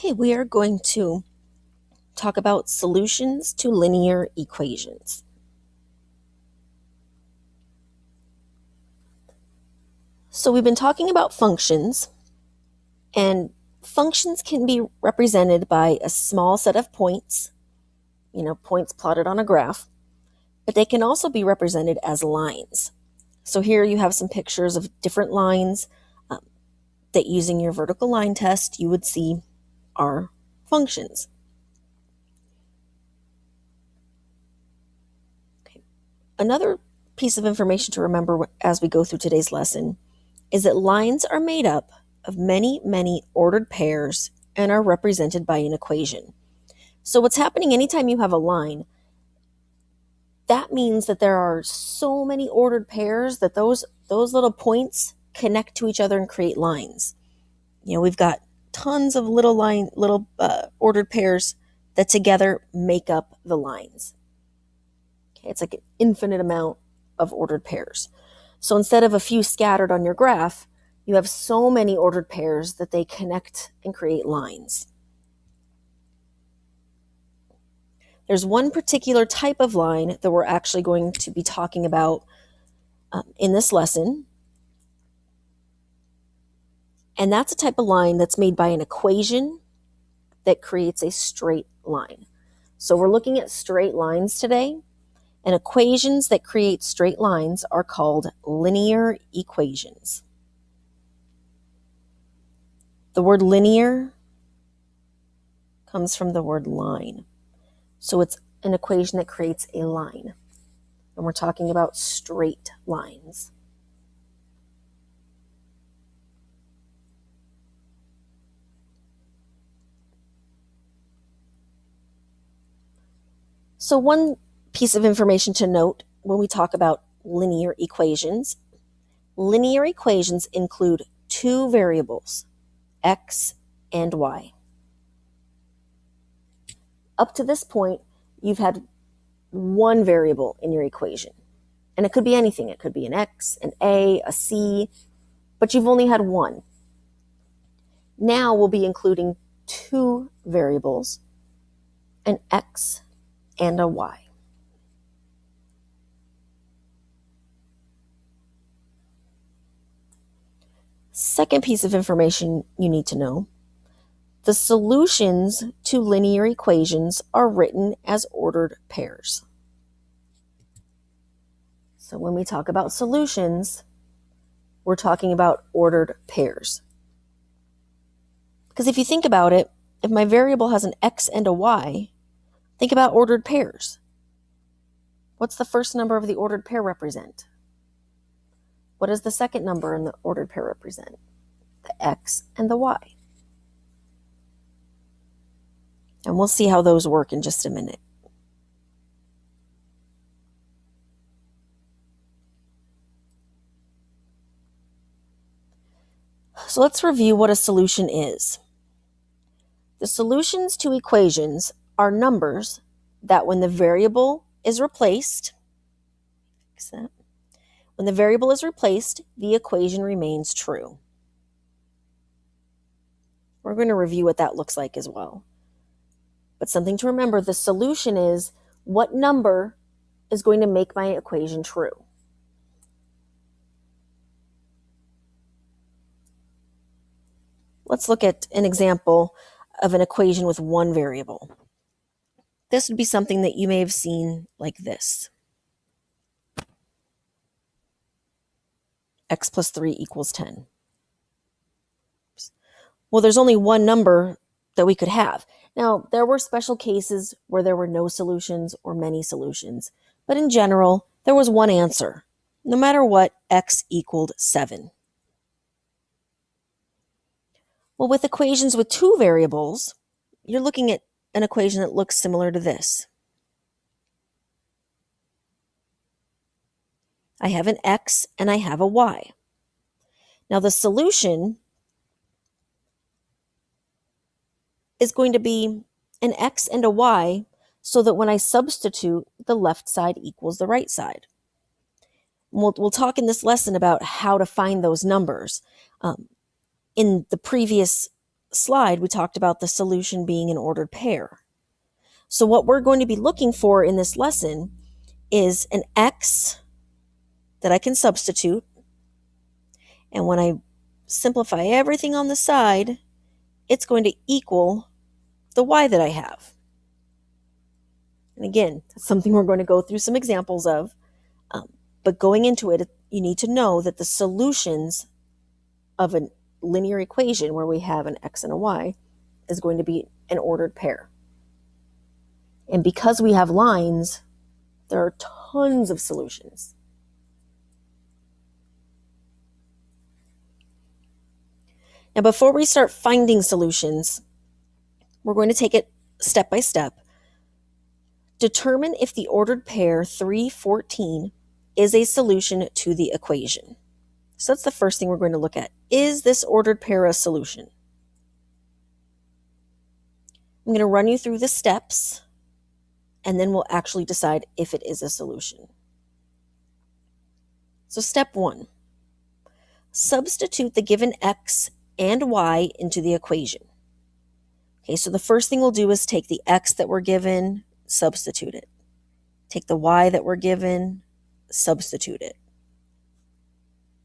Okay, we are going to talk about solutions to linear equations. So we've been talking about functions, and functions can be represented by a small set of points, points plotted on a graph, but they can also be represented as lines. So here you have some pictures of different lines that using your vertical line test you would see are functions. Okay. Another piece of information to remember as we go through today's lesson is that lines are made up of many ordered pairs and are represented by an equation. So what's happening anytime you have a line, that means that there are so many ordered pairs that those little points connect to each other and create lines. We've got tons of little ordered pairs that together make up the lines. Okay, it's like an infinite amount of ordered pairs. So instead of a few scattered on your graph, you have so many ordered pairs that they connect and create lines. There's one particular type of line that we're actually going to be talking about in this lesson. And that's a type of line that's made by an equation that creates a straight line. So we're looking at straight lines today, and equations that create straight lines are called linear equations. The word linear comes from the word line. So it's an equation that creates a line. And we're talking about straight lines. So one piece of information to note when we talk about linear equations include two variables, x and y. Up to this point, you've had one variable in your equation. And it could be anything. It could be an x, an a c, but you've only had one. Now we'll be including two variables, an x and a y. Second piece of information you need to know: the solutions to linear equations are written as ordered pairs. So when we talk about solutions, we're talking about ordered pairs. Because if you think about it, if my variable has an x and a y, think about ordered pairs. What's the first number of the ordered pair represent? What does the second number in the ordered pair represent? The x and the y. And we'll see how those work in just a minute. So let's review what a solution is. The solutions to equations are numbers that when the variable is replaced, the equation remains true. We're going to review what that looks like as well. But something to remember, the solution is what number is going to make my equation true. Let's look at an example of an equation with one variable. This would be something that you may have seen like this. X plus 3 equals 10. Well, there's only one number that we could have. Now, there were special cases where there were no solutions or many solutions, but in general, there was one answer. No matter what, x equaled 7. Well, with equations with two variables, you're looking at an equation that looks similar to this. I have an x and I have a y. Now, the solution is going to be an x and a y so that when I substitute, the left side equals the right side. We'll talk in this lesson about how to find those numbers. In the previous slide, we talked about the solution being an ordered pair. So what we're going to be looking for in this lesson is an x that I can substitute. And when I simplify everything on the side, it's going to equal the y that I have. And again, that's something we're going to go through some examples of. But going into it, you need to know that the solutions of a linear equation where we have an x and a y is going to be an ordered pair. And because we have lines, there are tons of solutions. Now, before we start finding solutions, we're going to take it step by step. Determine if the ordered pair 3, 14 is a solution to the equation. So that's the first thing we're going to look at. Is this ordered pair a solution? I'm going to run you through the steps, and then we'll actually decide if it is a solution. So step 1, substitute the given x and y into the equation. Okay, so the first thing we'll do is take the x that we're given, substitute it. Take the y that we're given, substitute it.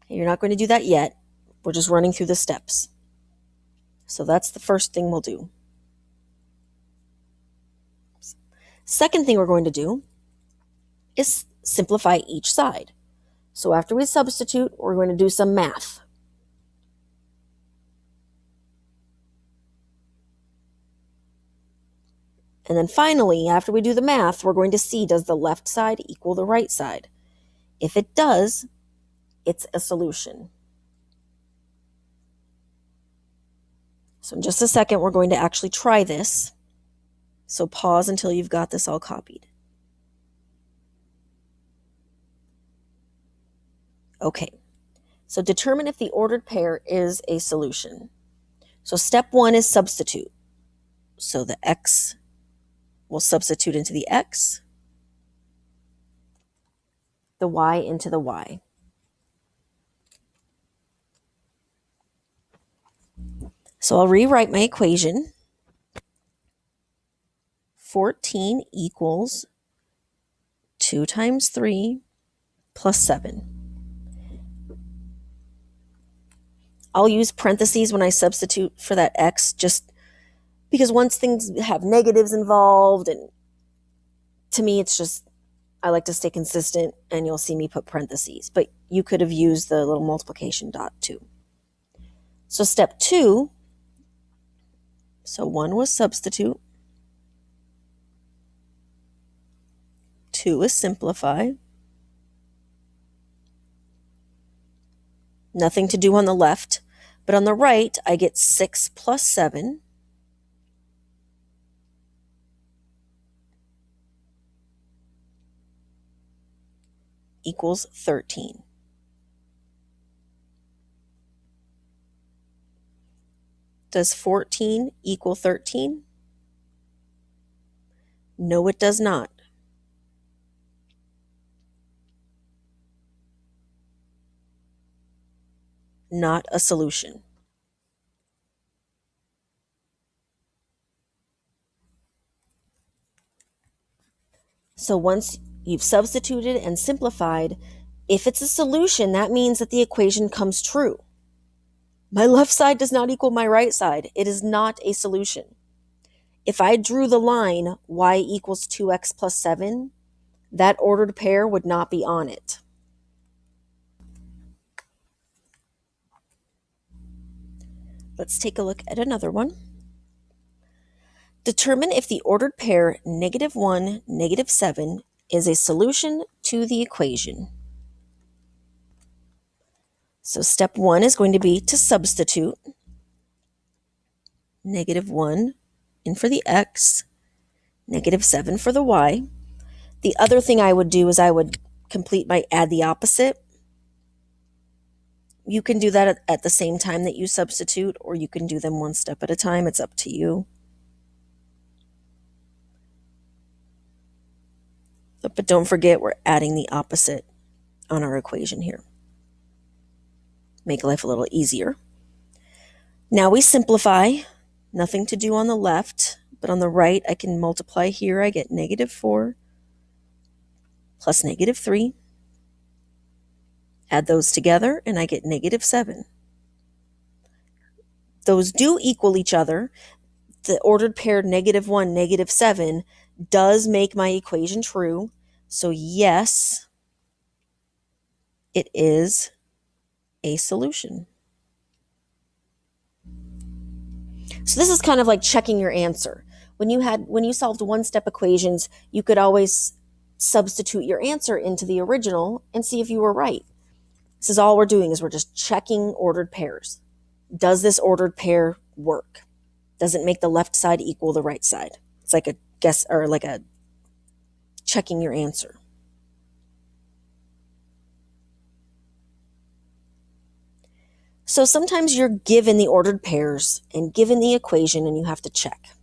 Okay, you're not going to do that yet. We're just running through the steps. So that's the first thing we'll do. Second thing we're going to do is simplify each side. So after we substitute, we're going to do some math. And then finally, after we do the math, we're going to see, does the left side equal the right side? If it does, it's a solution. So in just a second, we're going to actually try this. So pause until you've got this all copied. Okay, so determine if the ordered pair is a solution. So step 1 is substitute. So the x will substitute into the x, the y into the y. So I'll rewrite my equation. 14 equals 2 times 3 plus 7. I'll use parentheses when I substitute for that x, just because once things have negatives involved, and to me it's just, I like to stay consistent, and you'll see me put parentheses, but you could have used the little multiplication dot too. So step 2, so 1 was substitute, 2 is simplify. Nothing to do on the left, but on the right, I get 6 plus 7 equals 13. Does 14 equal 13? No, it does not. Not a solution. So once you've substituted and simplified, if it's a solution, that means that the equation comes true. My left side does not equal my right side. It is not a solution. If I drew the line y equals 2x plus 7, that ordered pair would not be on it. Let's take a look at another one. Determine if the ordered pair -1, -7 is a solution to the equation. So step 1 is going to be to substitute. -1 in for the x, -7 for the y. The other thing I would do is I would complete my add the opposite. You can do that at the same time that you substitute, or you can do them one step at a time. It's up to you. But don't forget, we're adding the opposite on our equation here. Make life a little easier. Now we simplify. Nothing to do on the left, but on the right, I can multiply here. I get -4 plus -3. Add those together, and I get -7. Those do equal each other. The ordered pair -1, -7 does make my equation true. So yes, it is a solution. So this is kind of like checking your answer. When you solved one-step equations, you could always substitute your answer into the original and see if you were right. This is all we're doing, is we're just checking ordered pairs. Does this ordered pair work? Does it make the left side equal the right side? It's like a guess, or like a checking your answer. So sometimes you're given the ordered pairs and given the equation and you have to check.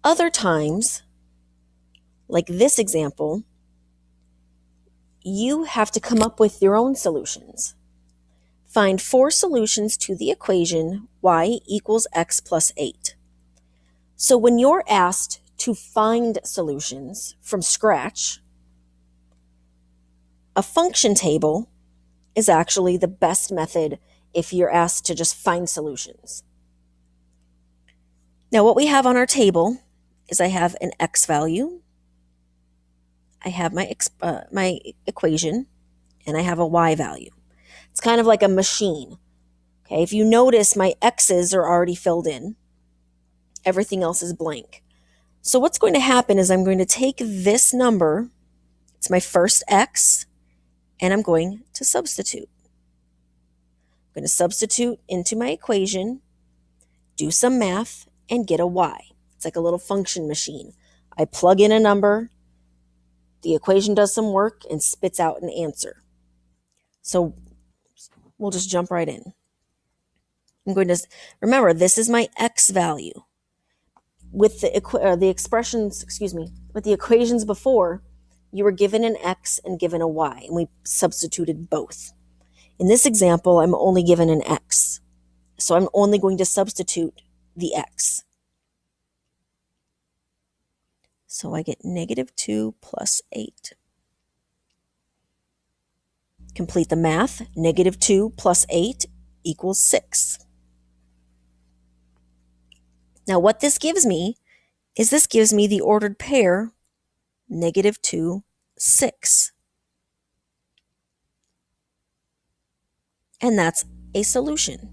Other times, like this example, you have to come up with your own solutions. Find 4 solutions to the equation y equals x plus 8. So when you're asked to find solutions from scratch, a function table is actually the best method if you're asked to just find solutions. Now, what we have on our table is I have an x value, I have my equation, and I have a y value. It's kind of like a machine. Okay, if you notice, my x's are already filled in. Everything else is blank. So what's going to happen is I'm going to take this number, it's my first x, and I'm going to substitute. I'm going to substitute into my equation, do some math, and get a y. It's like a little function machine. I plug in a number, the equation does some work, and spits out an answer. So we'll just jump right in. I'm going to remember, this is my x value. With the equations before, you were given an x and given a y, and we substituted both. In this example, I'm only given an x, so I'm only going to substitute the x. So I get -2 plus 8. Complete the math. -2 plus 8 equals 6. Now what this gives me is the ordered pair -2, 6. And that's a solution.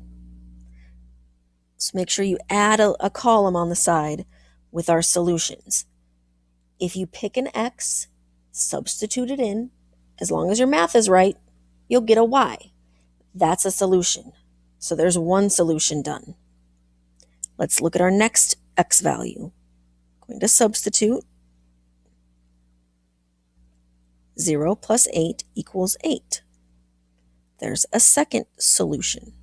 So make sure you add a column on the side with our solutions. If you pick an x, substitute it in, as long as your math is right, you'll get a y. That's a solution. So there's one solution done. Let's look at our next x value. I'm going to substitute. 0 plus 8 equals 8. There's a second solution.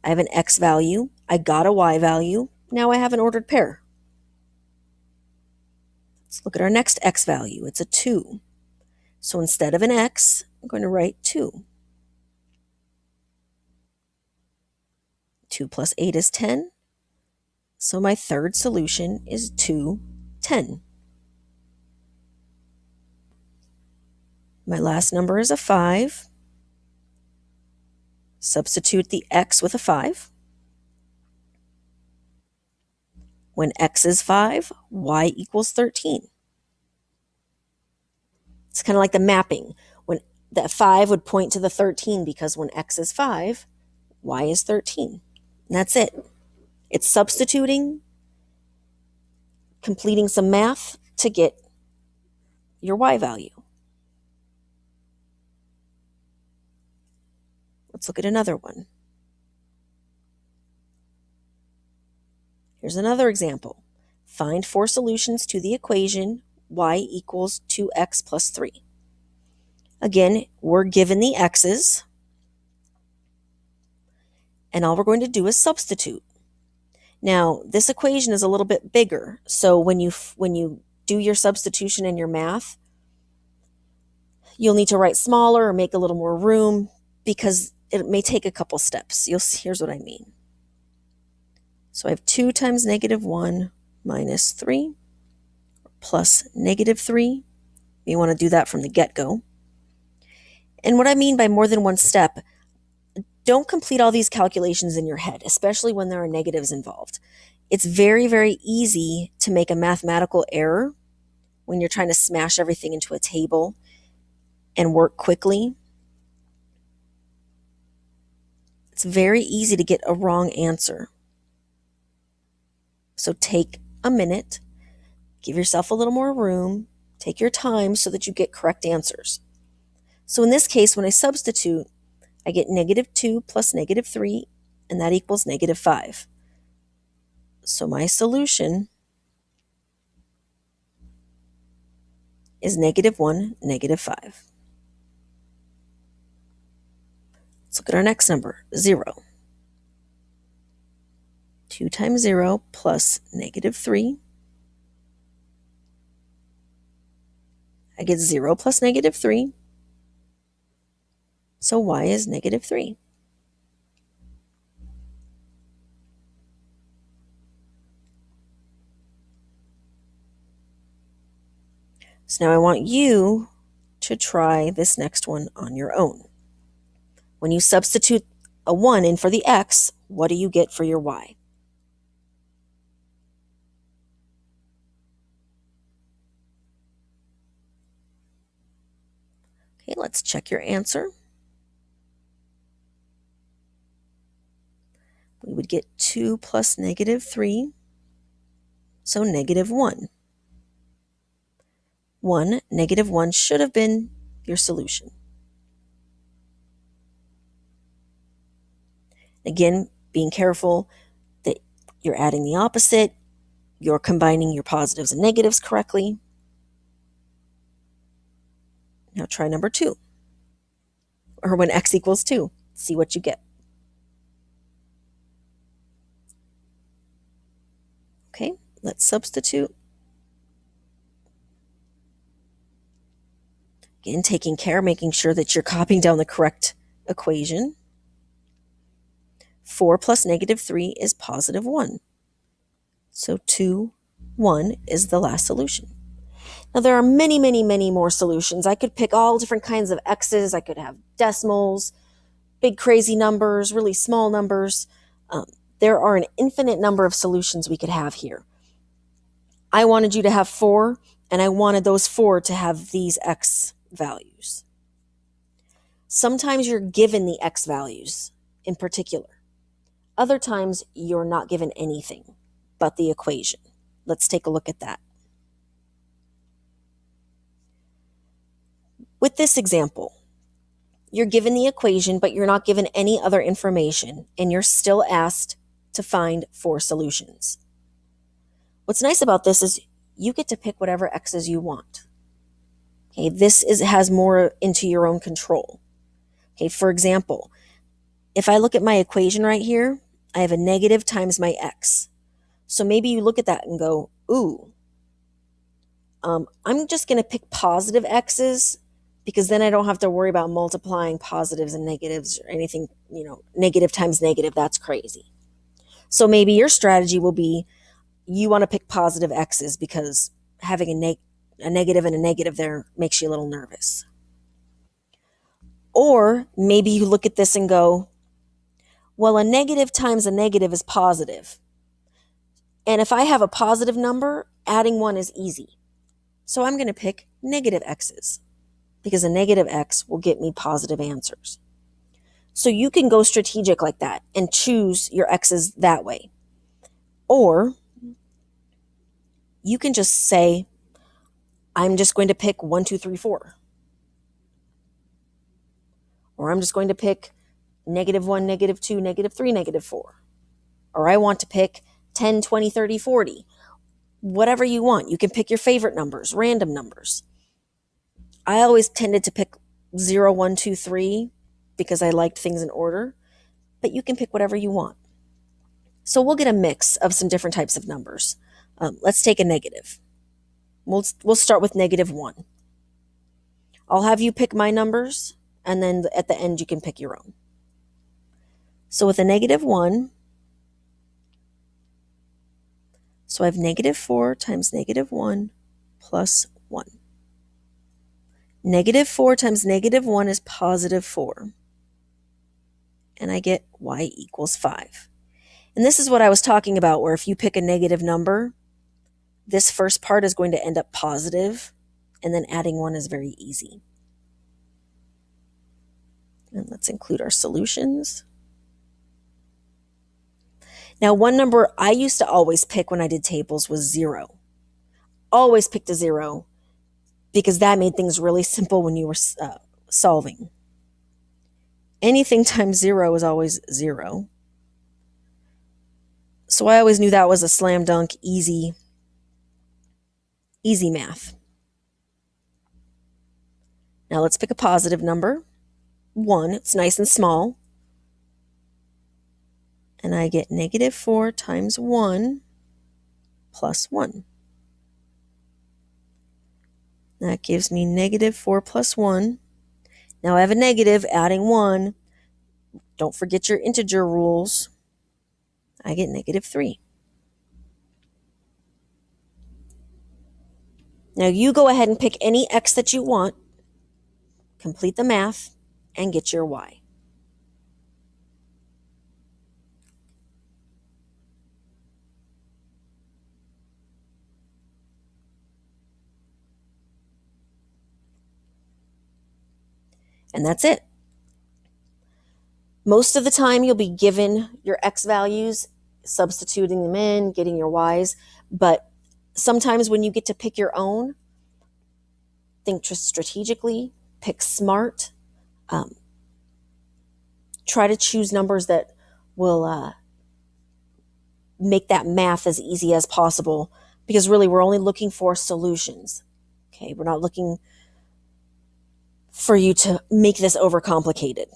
I have an x value. I got a y value. Now I have an ordered pair. Let's look at our next x value. It's a 2. So instead of an x, I'm going to write 2. 2 plus 8 is 10. So my third solution is 2, 10. My last number is a 5. Substitute the x with a 5. When x is 5, y equals 13. It's kind of like the mapping. When that 5 would point to the 13, because when x is 5, y is 13. And that's it. It's substituting, completing some math to get your y value. Let's look at another one. Here's another example. Find 4 solutions to the equation y equals 2x plus 3. Again, we're given the x's, and all we're going to do is substitute. Now, this equation is a little bit bigger, so when you do your substitution in your math, you'll need to write smaller or make a little more room, because it may take a couple steps. Here's what I mean. So I have 2 times -1 minus 3 plus -3. You want to do that from the get-go. And what I mean by more than one step, don't complete all these calculations in your head, especially when there are negatives involved. It's very, very easy to make a mathematical error when you're trying to smash everything into a table and work quickly. It's very easy to get a wrong answer. So take a minute, give yourself a little more room, take your time so that you get correct answers. So in this case, when I substitute, I get -2 plus -3, and that equals -5. So my solution is -1, -5. Let's look at our next number, 0. 2 times 0 plus -3. I get 0 plus -3. So y is -3. So now I want you to try this next one on your own. When you substitute a 1 in for the x, what do you get for your y? Okay, let's check your answer. We would get 2 plus -3, so -1. 1, -1 should have been your solution. Again, being careful that you're adding the opposite, you're combining your positives and negatives correctly. Now try number 2, or when x equals 2, see what you get. Okay, let's substitute. Again, taking care, making sure that you're copying down the correct equation. 4 plus -3 is +1. So 2, 1 is the last solution. Now there are many, many, many more solutions. I could pick all different kinds of x's. I could have decimals, big crazy numbers, really small numbers. There are an infinite number of solutions we could have here. I wanted you to have 4, and I wanted those 4 to have these x values. Sometimes you're given the x values in particular. Other times you're not given anything but the equation. Let's take a look at that. With this example, you're given the equation, but you're not given any other information, and you're still asked to find 4 solutions. What's nice about this is you get to pick whatever x's you want. Okay, this has more into your own control. Okay, for example, if I look at my equation right here, I have a negative times my x. So maybe you look at that and go, ooh, I'm just going to pick positive x's because then I don't have to worry about multiplying positives and negatives or anything, negative times negative, that's crazy. So maybe your strategy will be you want to pick positive x's because having a negative and a negative there makes you a little nervous. Or maybe you look at this and go, well, a negative times a negative is positive. And if I have a positive number, adding 1 is easy. So I'm going to pick negative x's because a negative x will get me positive answers. So you can go strategic like that and choose your x's that way. Or you can just say, I'm just going to pick 1, 2, 3, 4. Or I'm just going to pick -1, -2, -3, -4. Or I want to pick 10, 20, 30, 40. Whatever you want. You can pick your favorite numbers, random numbers. I always tended to pick 0, 1, 2, 3 because I liked things in order, but you can pick whatever you want. So we'll get a mix of some different types of numbers. Let's take a negative. We'll start with -1. I'll have you pick my numbers, and then at the end you can pick your own. So with a -1, So I have negative 4 times negative 1 plus 1. Negative 4 times negative 1 is positive 4. And I get y equals 5. And this is what I was talking about, where if you pick a negative number, this first part is going to end up positive, and then adding 1 is very easy. And let's include our solutions. Now, one number I used to always pick when I did tables was 0. Always picked a 0, because that made things really simple when you were solving. Anything times 0 is always 0. So I always knew that was a slam dunk, easy math. Now let's pick a positive number, 1. It's nice and small. And I get negative 4 times 1 plus 1. That gives me negative 4 plus 1. Now I have a negative, adding 1. Don't forget your integer rules. I get negative 3. Now you go ahead and pick any x that you want, complete the math, and get your y. And that's it. Most of the time you'll be given your x values, substituting them in, getting your y's, but sometimes when you get to pick your own, think strategically, pick smart, try to choose numbers that will make that math as easy as possible, because really we're only looking for solutions. Okay, we're not looking for you to make this overcomplicated.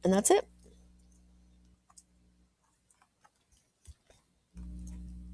And that's it.